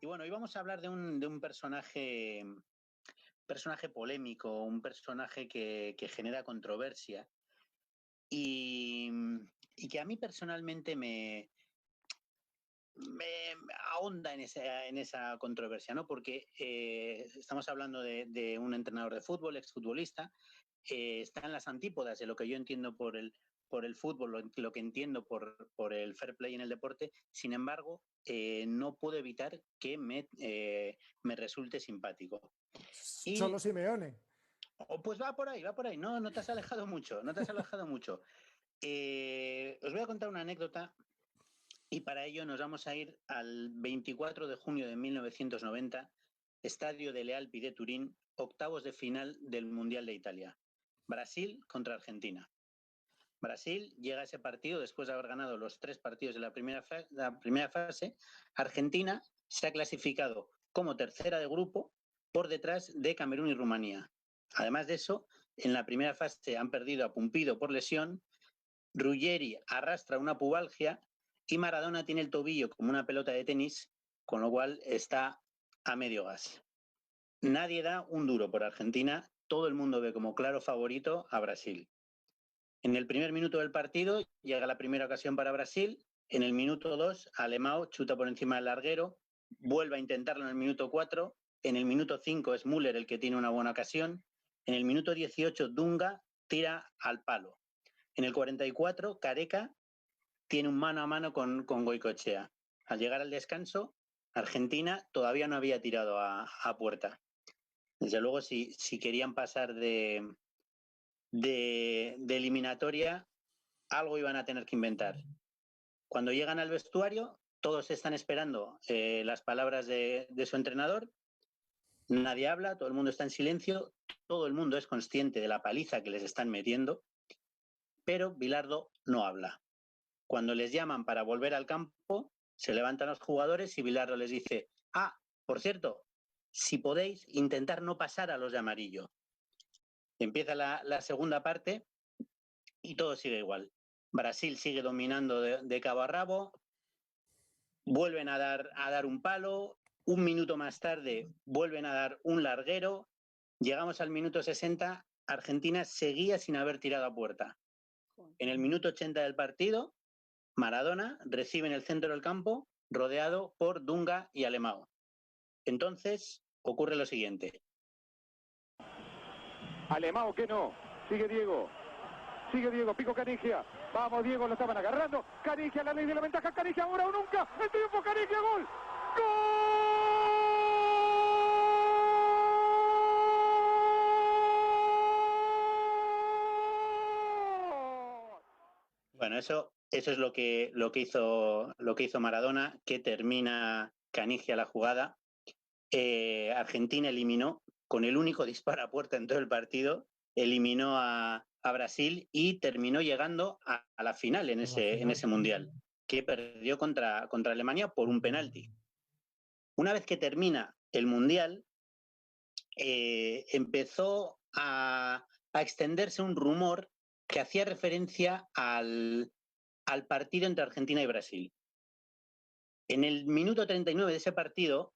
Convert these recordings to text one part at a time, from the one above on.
bueno, hoy vamos a hablar de un personaje polémico, un personaje que genera controversia y que a mí personalmente me ahonda en esa controversia, ¿no? Porque estamos hablando de un entrenador de fútbol, exfutbolista, está en las antípodas de lo que yo entiendo por el fútbol, lo que entiendo por el fair play en el deporte. Sin embargo, no puedo evitar que me resulte simpático. Solo Simeone. Pues va por ahí, no te has alejado mucho, os voy a contar una anécdota y para ello nos vamos a ir al 24 de junio de 1990, estadio de Lealpi de Turín, octavos de final del Mundial de Italia. Brasil contra Argentina. Brasil llega a ese partido después de haber ganado los 3 partidos de la primera fase. Argentina se ha clasificado como tercera de grupo por detrás de Camerún y Rumanía. Además de eso, en la primera fase han perdido a Pumpido por lesión, Ruggeri arrastra una pubalgia y Maradona tiene el tobillo como una pelota de tenis, con lo cual está a medio gas. Nadie da un duro por Argentina, todo el mundo ve como claro favorito a Brasil. En el primer minuto del partido llega la primera ocasión para Brasil, en el minuto 2 Alemão chuta por encima del larguero, vuelve a intentarlo en el minuto 4, en el minuto 5 es Müller el que tiene una buena ocasión, en el minuto 18 Dunga tira al palo. En el 44 Careca tiene un mano a mano con Goicoechea. Al llegar al descanso, Argentina todavía no había tirado a puerta. Desde luego, si querían pasar de eliminatoria, algo iban a tener que inventar. Cuando llegan al vestuario, todos están esperando las palabras de su entrenador. Nadie habla, todo el mundo está en silencio, todo el mundo es consciente de la paliza que les están metiendo, pero Bilardo no habla. Cuando les llaman para volver al campo, se levantan los jugadores y Bilardo les dice: por cierto, si podéis, intentar no pasar a los de amarillo. Empieza la segunda parte y todo sigue igual. Brasil sigue dominando de cabo a rabo, vuelven a dar un palo, un minuto más tarde vuelven a dar un larguero, llegamos al minuto 60, Argentina seguía sin haber tirado a puerta. En el minuto 80 del partido, Maradona recibe en el centro del campo, rodeado por Dunga y Alemão. Entonces ocurre lo siguiente. Alemão que no, sigue Diego, Pico Caniggia, vamos Diego, lo estaban agarrando, Caniggia, la ley de la ventaja, Caniggia ahora o nunca, el triunfo Caniggia, gol, Bueno, eso es lo que hizo Maradona, que termina Caniggia la jugada. Argentina eliminó, con el único disparo a puerta en todo el partido, eliminó a Brasil y terminó llegando a la final en ese Mundial, que perdió contra Alemania por un penalti. Una vez que termina el Mundial, empezó a extenderse un rumor que hacía referencia al partido entre Argentina y Brasil. En el minuto 39 de ese partido,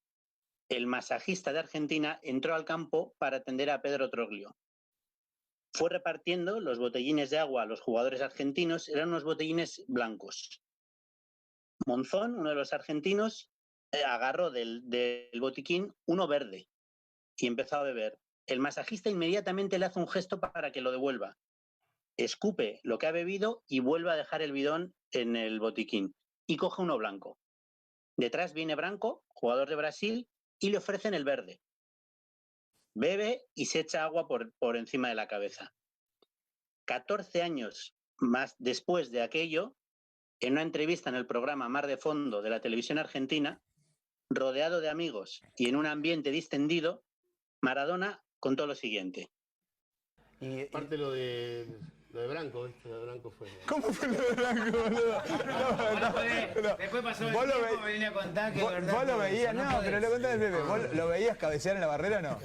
el masajista de Argentina entró al campo para atender a Pedro Troglio. Fue repartiendo los botellines de agua a los jugadores argentinos, eran unos botellines blancos. Monzón, uno de los argentinos, agarró del botiquín uno verde y empezó a beber. El masajista inmediatamente le hace un gesto para que lo devuelva. Escupe lo que ha bebido y vuelve a dejar el bidón en el botiquín y coge uno blanco. Detrás viene Branco, jugador de Brasil, y le ofrecen el verde. Bebe y se echa agua por encima de la cabeza. 14 años más después de aquello, en una entrevista en el programa Mar de Fondo de la televisión argentina, rodeado de amigos y en un ambiente distendido, Maradona contó lo siguiente. Y aparte lo de Branco, ¿viste? Lo de Branco fue... ¿Cómo fue lo de Branco, boludo? No. Después pasó el tiempo, venía a contar que... Vos lo veías, no, pero lo contás del Pepe. ¿Vos lo veías cabecear en la barrera o no?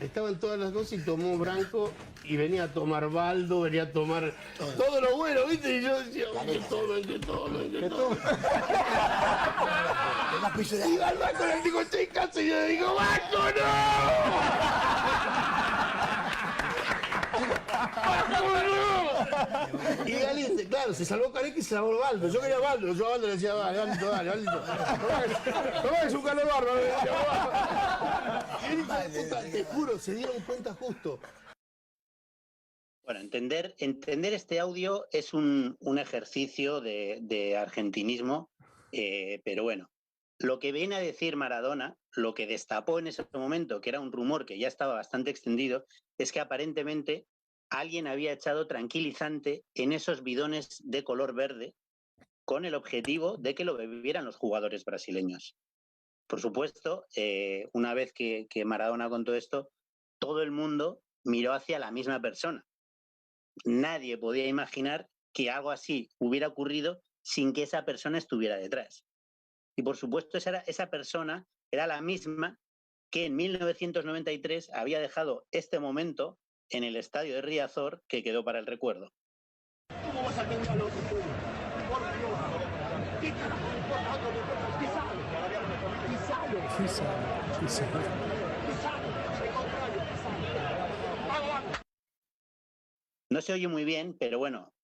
estaban todas las cosas y tomó Branco y venía a tomar Baldo, venía a tomar todo lo bueno, ¿viste? Y yo decía, que tomen. Y va al banco, le digo, estoy en casa, y yo le digo, ¡Banco, no! Y Galindo, claro, se salvó Careca y se salvó Baldo. Yo quería Baldo, yo a Baldo le decía, dale, Baldito. Tomá que es un calor bárbaro. Te juro, se dieron cuenta justo. Bueno, entender este audio es un ejercicio de argentinismo, pero bueno, lo que viene a decir Maradona, lo que destapó en ese momento, que era un rumor que ya estaba bastante extendido, es que aparentemente alguien había echado tranquilizante en esos bidones de color verde con el objetivo de que lo bebieran los jugadores brasileños. Por supuesto, una vez que Maradona contó esto, todo el mundo miró hacia la misma persona. Nadie podía imaginar que algo así hubiera ocurrido sin que esa persona estuviera detrás. Y por supuesto, esa persona era la misma que en 1993 había dejado este momento en el estadio de Riazor, que quedó para el recuerdo. ¿Cómo vas a tener a los por Dios? ¿Qué carajo me importa otro deporte? No se oye muy bien, pero bueno,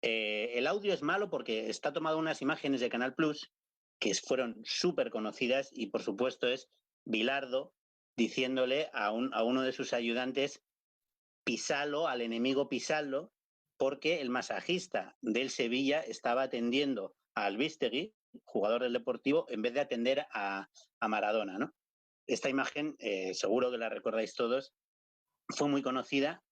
el audio es malo porque está tomado unas imágenes de Canal Plus que fueron súper conocidas y por supuesto es Bilardo diciéndole a uno de sus ayudantes, pisalo, al enemigo pisalo, porque el masajista del Sevilla estaba atendiendo a Albistegui, jugador del Deportivo, en vez de atender a Maradona, ¿no? Esta imagen, seguro que la recordáis todos, fue muy conocida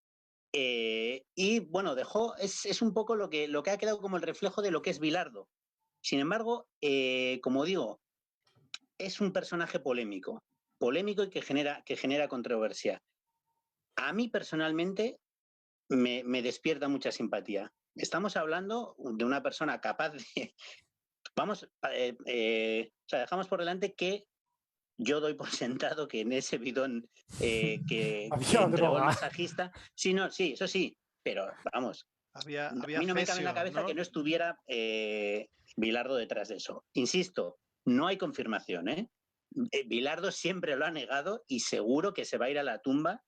y bueno, es un poco lo que ha quedado como el reflejo de lo que es Bilardo. Sin embargo, como digo, es un personaje polémico y que genera controversia. A mí personalmente me despierta mucha simpatía. Estamos hablando de una persona capaz de... dejamos por delante que yo doy por sentado que en ese bidón que entregó el masajista... Sí, eso sí, pero vamos, a mí no me cabe en la cabeza, ¿no?, que no estuviera Bilardo detrás de eso. Insisto, no hay confirmación, ¿eh? Bilardo siempre lo ha negado y seguro que se va a ir a la tumba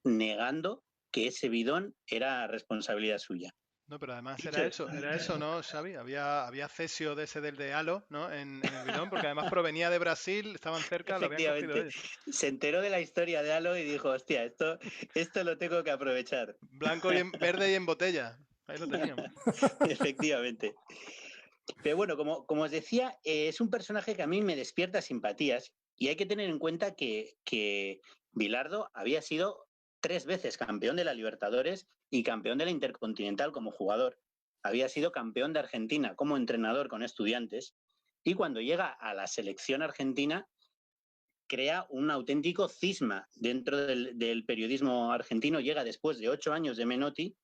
negando que ese bidón era responsabilidad suya. No, pero además era eso, ¿no, Xavi? Había cesio de ese del de Halo, ¿no? En el bidón, porque además provenía de Brasil, estaban cerca, lo habían cogido ellos. Se enteró de la historia de Halo y dijo, hostia, esto lo tengo que aprovechar. Blanco y verde y en botella. Ahí lo teníamos. Efectivamente. Pero bueno, como os decía, es un personaje que a mí me despierta simpatías y hay que tener en cuenta que Bilardo había sido 3 veces campeón de la Libertadores y campeón de la Intercontinental como jugador. Había sido campeón de Argentina como entrenador con Estudiantes y cuando llega a la selección argentina crea un auténtico cisma dentro del periodismo argentino. Llega después de 8 años de Menotti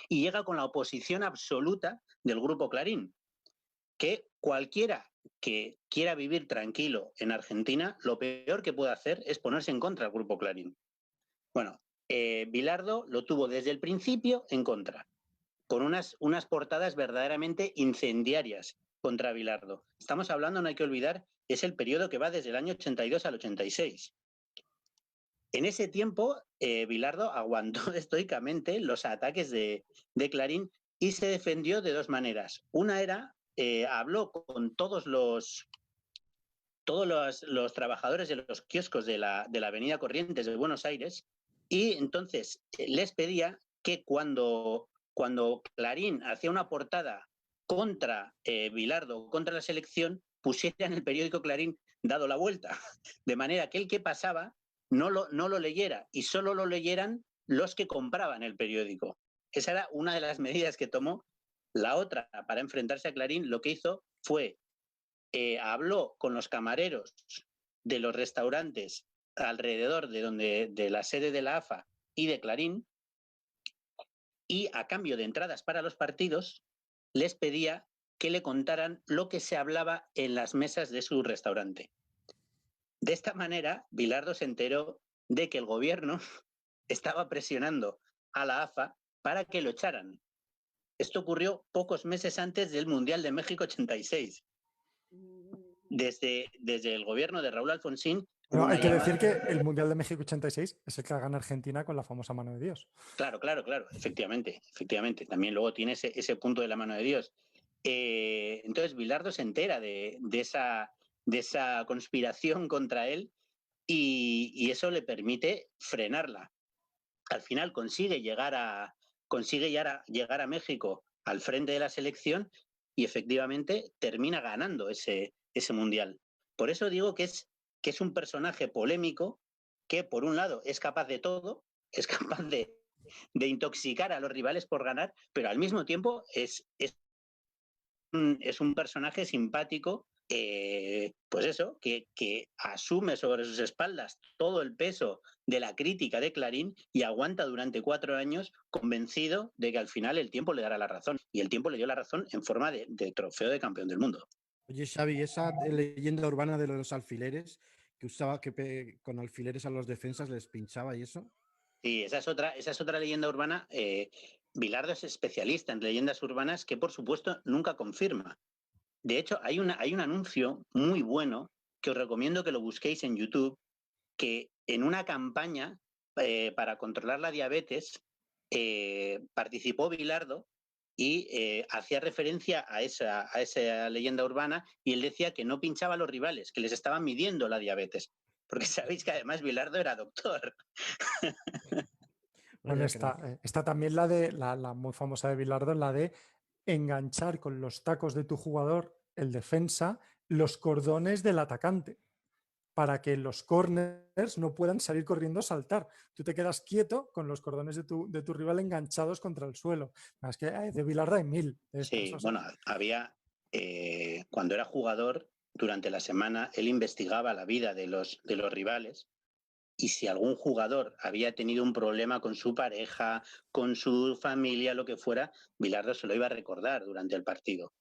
y llega con la oposición absoluta del Grupo Clarín, que cualquiera que quiera vivir tranquilo en Argentina, lo peor que puede hacer es ponerse en contra del Grupo Clarín. Bueno, Bilardo lo tuvo desde el principio en contra, con unas portadas verdaderamente incendiarias contra Bilardo. Estamos hablando, no hay que olvidar, es el periodo que va desde el año 82 al 86. En ese tiempo, Bilardo aguantó estoicamente los ataques de Clarín y se defendió de 2 maneras. Una era, habló con todos los trabajadores de los kioscos de la Avenida Corrientes de Buenos Aires y entonces les pedía que cuando Clarín hacía una portada contra Bilardo, contra la selección, pusiera en el periódico Clarín dado la vuelta, de manera que el que pasaba no lo leyera y solo lo leyeran los que compraban el periódico. Esa era una de las medidas que tomó. La otra, para enfrentarse a Clarín, lo que hizo fue habló con los camareros de los restaurantes alrededor de la sede de la AFA y de Clarín y a cambio de entradas para los partidos les pedía que le contaran lo que se hablaba en las mesas de su restaurante. De esta manera, Bilardo se enteró de que el gobierno estaba presionando a la AFA para que lo echaran. Esto ocurrió pocos meses antes del Mundial de México 86. Desde el gobierno de Raúl Alfonsín... Bueno, hay que decir que el Mundial de México 86 es el que gana Argentina con la famosa mano de Dios. Claro, efectivamente. También luego tiene ese punto de la mano de Dios. Entonces Bilardo se entera de esa conspiración contra él y eso le permite frenarla. Al final consigue llegar a México al frente de la selección y efectivamente termina ganando ese Mundial. Por eso digo que es un personaje polémico que, por un lado, es capaz de todo, es capaz de intoxicar a los rivales por ganar, pero al mismo tiempo es un personaje simpático, pues eso, que asume sobre sus espaldas todo el peso de la crítica de Clarín y aguanta durante 4 años convencido de que al final el tiempo le dará la razón. Y el tiempo le dio la razón en forma de trofeo de campeón del mundo. Oye, Xavi, esa leyenda urbana de los alfileres, que usaba con alfileres a los defensas les pinchaba y eso. Sí, esa es otra leyenda urbana. Bilardo es especialista en leyendas urbanas que, por supuesto, nunca confirma. De hecho, hay un anuncio muy bueno que os recomiendo que lo busquéis en YouTube, que en una campaña para controlar la diabetes participó Bilardo y hacía referencia a esa leyenda urbana, y él decía que no pinchaba a los rivales, que les estaban midiendo la diabetes. Porque sabéis que además Bilardo era doctor. Bueno, está también la muy famosa de Bilardo, la de enganchar con los tacos de tu jugador, el defensa, los cordones del atacante, para que los corners no puedan salir corriendo a saltar. Tú te quedas quieto con los cordones de tu rival enganchados contra el suelo. Es que de Bilardo hay 1000. Sí, bueno, había, cuando era jugador, durante la semana, él investigaba la vida de los rivales, y si algún jugador había tenido un problema con su pareja, con su familia, lo que fuera, Bilardo se lo iba a recordar durante el partido.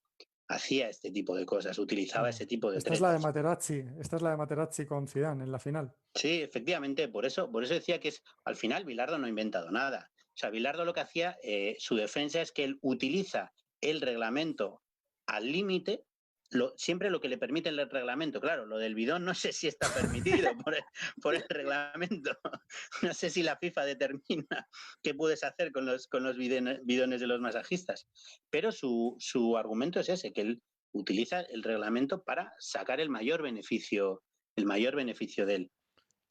Hacía este tipo de cosas, utilizaba ese tipo de tretas. Esta es la de Materazzi con Zidane en la final. Sí, efectivamente, por eso decía que al final Bilardo no ha inventado nada. O sea, Bilardo lo que hacía, su defensa es que él utiliza el reglamento al límite, siempre lo que le permite el reglamento. Claro, lo del bidón no sé si está permitido por el reglamento. No sé si la FIFA determina qué puedes hacer con los bidones de los masajistas. Pero su argumento es ese, que él utiliza el reglamento para sacar el mayor beneficio de él.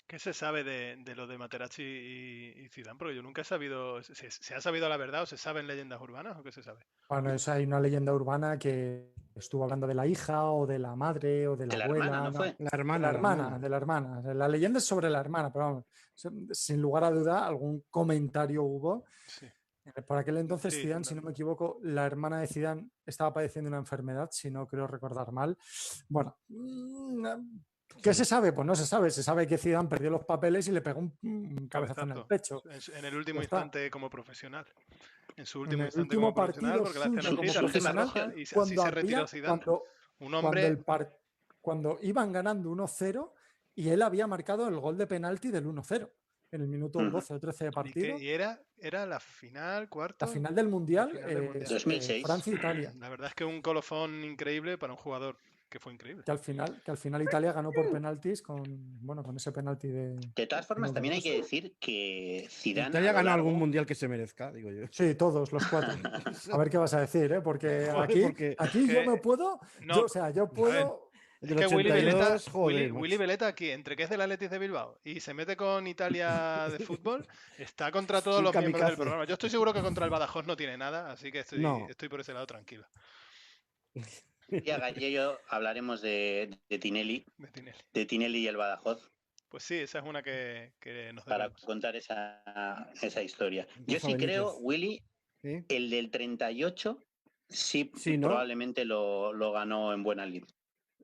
¿Qué se sabe de lo de Materazzi y Zidane? Porque yo nunca he sabido... ¿Se ha sabido la verdad o se saben leyendas urbanas o qué se sabe? Bueno, hay una leyenda urbana que estuvo hablando de la hija o de la madre o de la abuela. Hermana, ¿no fue? De la hermana. La leyenda es sobre la hermana, pero vamos, sin lugar a duda algún comentario hubo. Sí. Por aquel entonces, Zidane, si no me equivoco, la hermana de Zidane estaba padeciendo una enfermedad, si no creo recordar mal. Bueno, ¿qué se sabe? Pues no se sabe. Se sabe que Zidane perdió los papeles y le pegó un cabezazo en el pecho. En el último instante como profesional. En su último instante como profesional, porque la roja, y así se retiró Zidane. Un hombre... Cuando iban ganando 1-0 y él había marcado el gol de penalti del 1-0 en el minuto 12 o 13 de partido. Y era la final, cuarto. La final del Mundial, 2006. Francia-Italia. La verdad es que un colofón increíble para un jugador que fue increíble. Que al final Italia ganó por penaltis con ese penalti de... De todas formas, también hay que decir que Zidane... Italia ha ganado algún mundial que se merezca, digo yo. Sí, todos, los 4. A ver qué vas a decir, ¿eh? Porque aquí yo me puedo... No, yo puedo... Es que Willy Veleta aquí, entre que es del Athletic de Bilbao y se mete con Italia de fútbol, está contra todos los miembros del programa. Yo estoy seguro que contra el Badajoz no tiene nada, así que estoy por ese lado tranquilo. Y a Gallego hablaremos de Tinelli. De Tinelli y el Badajoz. Pues sí, esa es una que nos para contar esa historia. Yo sí creo, Willy, ¿sí? El del 38 sí ¿no? Probablemente lo ganó en buena lid.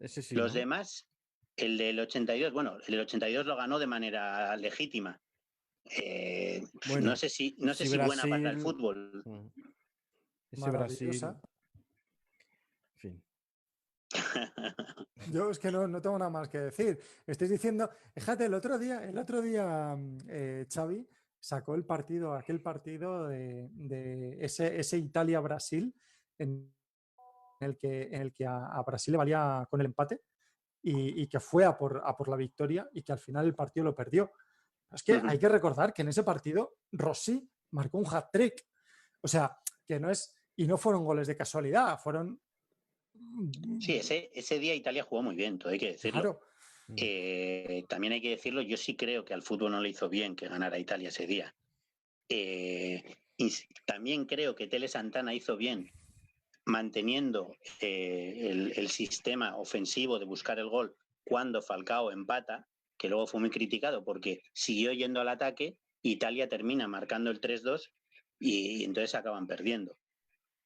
Ese sí, los demás, el del 82, bueno, el del 82 lo ganó de manera legítima. No sé si Brasil, buena para el fútbol. Ese Brasil. En fin. Yo es que no tengo nada más que decir. Estáis diciendo, fíjate, el otro día Xavi sacó aquel partido de ese Italia-Brasil en el que a Brasil le valía con el empate y que fue a por la victoria y que al final el partido lo perdió. Es que hay que recordar que en ese partido Rossi marcó un hat-trick. O sea, que no es... Y no fueron goles de casualidad, fueron... Sí, ese día Italia jugó muy bien, todo hay que decirlo. Claro. También hay que decirlo, yo sí creo que al fútbol no le hizo bien que ganara Italia ese día. Y también creo que Tele Santana hizo bien manteniendo el sistema ofensivo de buscar el gol cuando Falcao empata, que luego fue muy criticado porque siguió yendo al ataque, Italia termina marcando el 3-2 y entonces acaban perdiendo.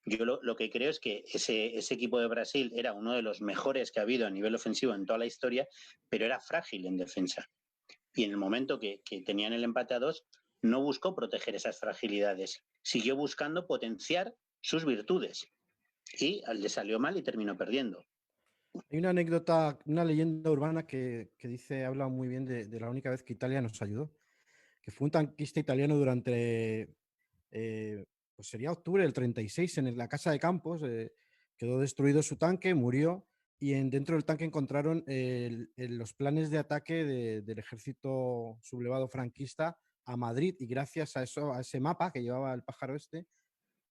Yo lo que creo es que ese equipo de Brasil era uno de los mejores que ha habido a nivel ofensivo en toda la historia, pero era frágil en defensa. Y en el momento que tenían el empate a 2, no buscó proteger esas fragilidades. Siguió buscando potenciar sus virtudes. Y le salió mal y terminó perdiendo. Hay una anécdota, una leyenda urbana que dice, habla muy bien de la única vez que Italia nos ayudó, que fue un tanquista italiano durante, pues sería octubre del 36, en la casa de Campos, quedó destruido su tanque, murió, y dentro del tanque encontraron los planes de ataque del ejército sublevado franquista a Madrid, y gracias a ese mapa que llevaba el pájaro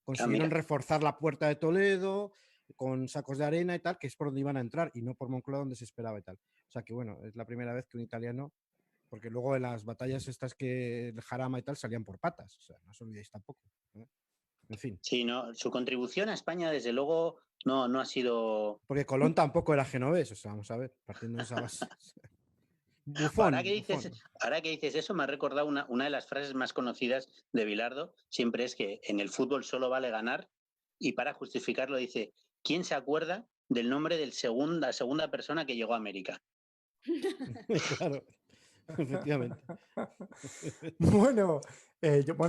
consiguieron reforzar la puerta de Toledo con sacos de arena y tal, que es por donde iban a entrar y no por Moncloa donde se esperaba y tal. O sea que bueno, es la primera vez que un italiano, porque luego en las batallas estas que el Jarama y tal salían por patas, o sea, no os olvidéis tampoco. En fin. Sí, no, su contribución a España desde luego no ha sido... Porque Colón tampoco era genovés, o sea, vamos a ver, partiendo de esa base. Bufón, ahora que dices eso, me ha recordado una de las frases más conocidas de Bilardo, siempre es que en el fútbol solo vale ganar, y para justificarlo dice, ¿quién se acuerda del nombre de la segunda persona que llegó a América? Claro, efectivamente. Bueno,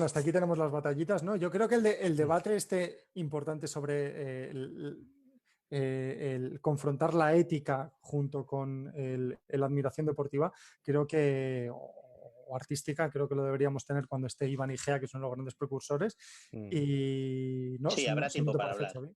hasta aquí tenemos las batallitas, ¿no? Yo creo que el debate importante sobre el confrontar la ética junto con la admiración deportiva, creo que, o artística, creo que lo deberíamos tener cuando esté Iván y Gea, que son los grandes precursores. Y no, sí, habrá tiempo para hablar. Xavi.